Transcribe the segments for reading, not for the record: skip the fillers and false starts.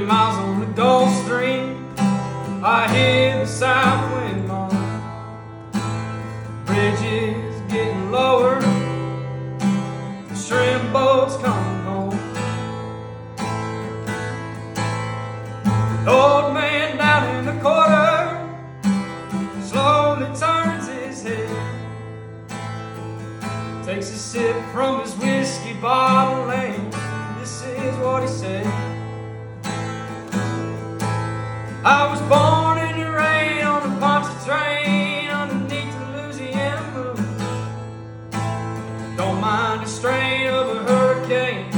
miles on the Gulf Stream, I hear the south wind moan. Bridges getting lower, the shrimp boats coming home. The old man down in the corner slowly turns his head, takes a sip from his whiskey bottle, and this is what he said. I was born in the rain on a Ponce train underneath the Louisiana moon. Don't mind the strain of a hurricane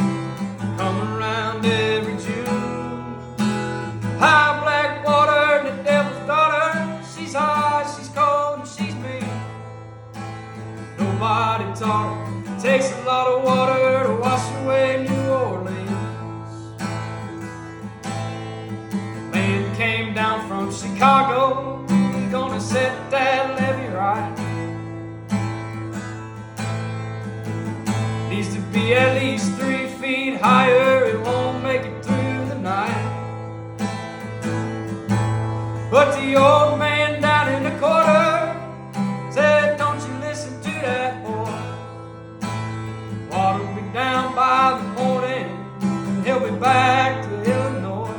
coming around every June. High black water, the devil's daughter. She's hot, she's cold, and she's mean. Nobody taught her. It takes a lot of water to wash away New Orleans. Man came down from Chicago, he's gonna set that levee right. Needs to be at least 3 feet higher, it won't make it through the night. But the old man down in the corner said, don't you listen to that boy. Water will be down by the morning, and he'll be back to Illinois.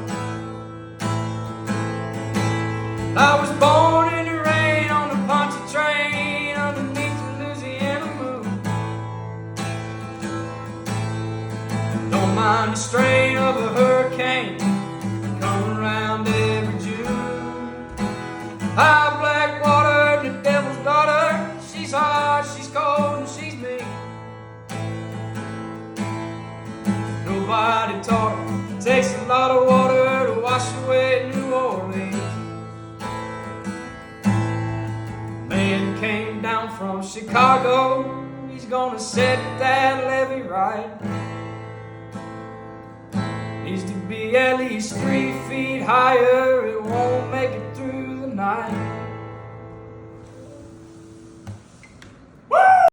I was born in the rain on the Ponce train underneath the Louisiana moon. Don't mind the strain of a hurricane coming around every June. High black water, the devil's daughter. She's hot, she's cold, and she's mean. Nobody taught her. It takes a lot of water to wash away New Orleans. Man came down from Chicago, he's gonna set that levee right. Needs to be at least 3 feet higher, it won't make it through the night.